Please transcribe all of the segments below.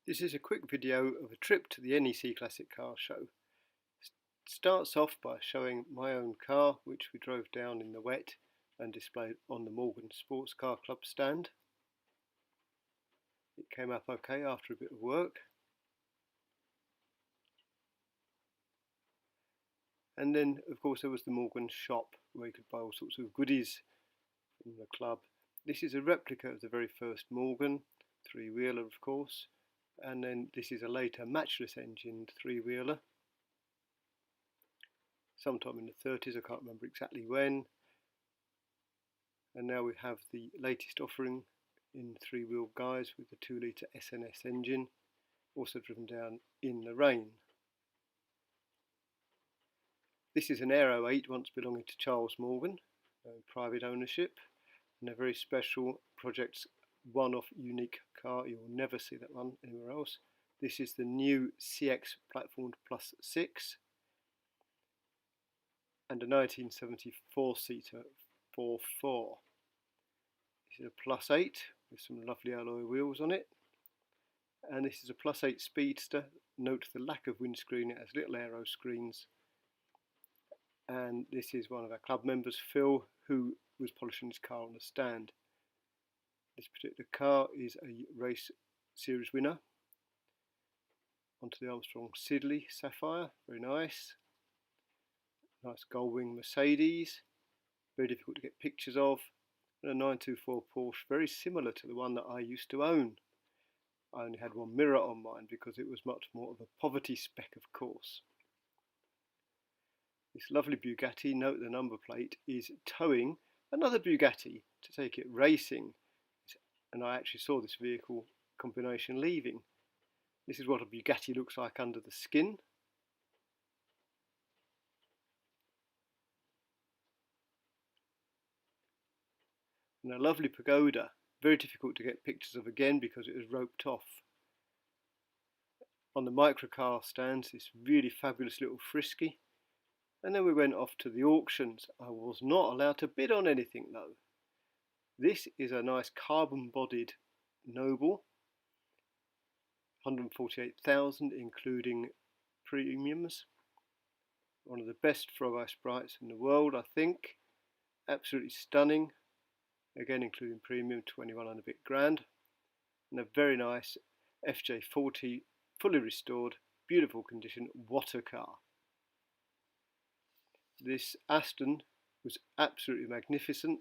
This is a quick video of a trip to the NEC Classic car show. Starts off by showing my own car, which we drove down in the wet and displayed on the Morgan Sports Car Club stand. It came up okay after a bit of work. And then of course there was the Morgan shop where you could buy all sorts of goodies from the club. This is a replica of the very first Morgan, three-wheeler of course. And then this is a later matchless engined three-wheeler, sometime in the 30s, I can't remember exactly when. And now we have the latest offering in three-wheel guise with the 2-litre SNS engine, also driven down in the rain. This is an Aero 8 once belonging to Charles Morgan, private ownership, and a very special project's one-off unique car. You will never see that one anywhere else. This is the new CX Platform Plus 6 and a 1974 seater 4.4. This is a Plus 8 with some lovely alloy wheels on it, and this is a Plus 8 Speedster. Note the lack of windscreen, it has little aero screens. And this is one of our club members, Phil, who was polishing his car on the stand. This particular car is a race series winner. Onto the Armstrong Siddeley Sapphire, very nice. Nice Gullwing Mercedes, very difficult to get pictures of. And a 924 Porsche, very similar to the one that I used to own. I only had one mirror on mine because it was much more of a poverty spec, of course. This lovely Bugatti, note the number plate, is towing another Bugatti to take it racing. And I actually saw this vehicle combination leaving. This is what a Bugatti looks like under the skin. And a lovely Pagoda, very difficult to get pictures of again because it was roped off. On the microcar stands, this really fabulous little Frisky. And then we went off to the auctions. I was not allowed to bid on anything though. This is a nice carbon-bodied Noble, 148,000 including premiums. One of the best frog eye sprites in the world, I think. Absolutely stunning. Again, including premium, 21 and a bit grand. And a very nice FJ40, fully restored, beautiful condition water car. This Aston was absolutely magnificent.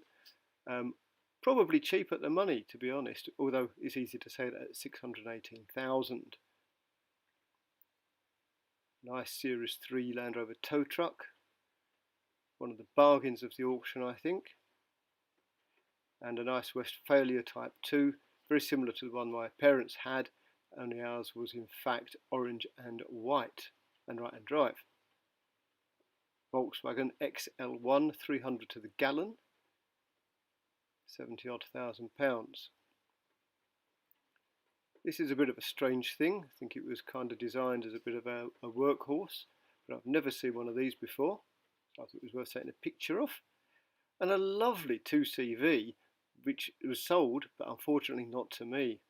Probably cheap at the money, to be honest, although it's easy to say that at 618,000. Nice Series 3 Land Rover tow truck. One of the bargains of the auction, I think. And a nice Westphalia Type 2, very similar to the one my parents had, only ours was in fact orange and white, and right-hand drive. Volkswagen XL1 300 to the gallon, 70-odd thousand pounds. This is a bit of a strange thing. I think it was kind of designed as a bit of a workhorse, but I've never seen one of these before. So I thought it was worth taking a picture of. And a lovely 2CV, which was sold, but unfortunately not to me.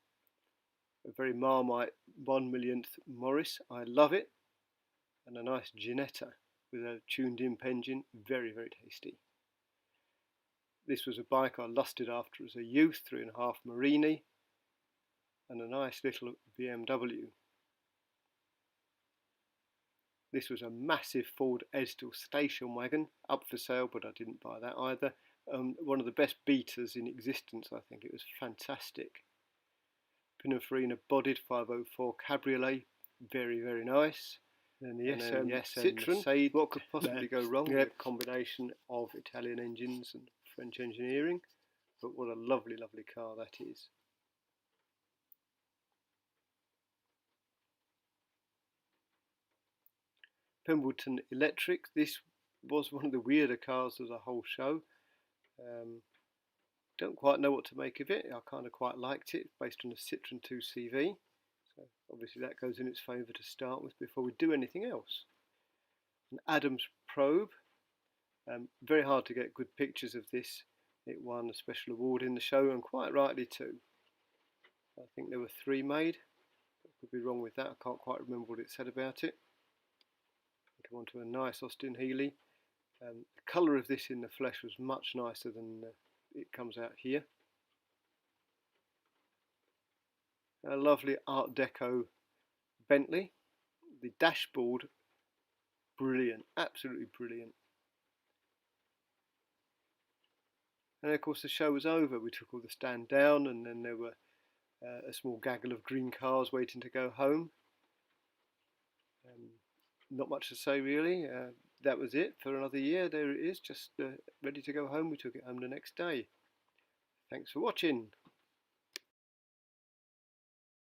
A very Marmite 1/1,000,000th Morris. I love it. And a nice Ginetta with a tuned-in engine, very, very tasty. This was a bike I lusted after as a youth, 3.5 Marini, and a nice little BMW. This was a massive Ford Estel station wagon, up for sale, but I didn't buy that either. One of the best beaters in existence, I think. It was fantastic. Pininfarina bodied 504 Cabriolet, very, very nice. And the SM Citroën, Mercedes. What could possibly go wrong with a combination of Italian engines and French engineering? But what a lovely, lovely car that is. Pemberton Electric. This was one of the weirder cars of the whole show. Don't quite know what to make of it. I kind of quite liked it, based on a Citroën 2CV. So obviously that goes in its favour to start with before we do anything else. An Adams probe. Very hard to get good pictures of this. It won a special award in the show, and quite rightly too. I think there were 3 made. I could be wrong with that. I can't quite remember what it said about it. Come on to a nice Austin Healey. The colour of this in the flesh was much nicer than it comes out here. A lovely Art Deco Bentley. The dashboard, brilliant, absolutely brilliant. And of course the show was over. We took all the stand down, and then there were a small gaggle of green cars waiting to go home. Not much to say really. That was it for another year. There it is, just ready to go home. We took it home the next day. Thanks for watching.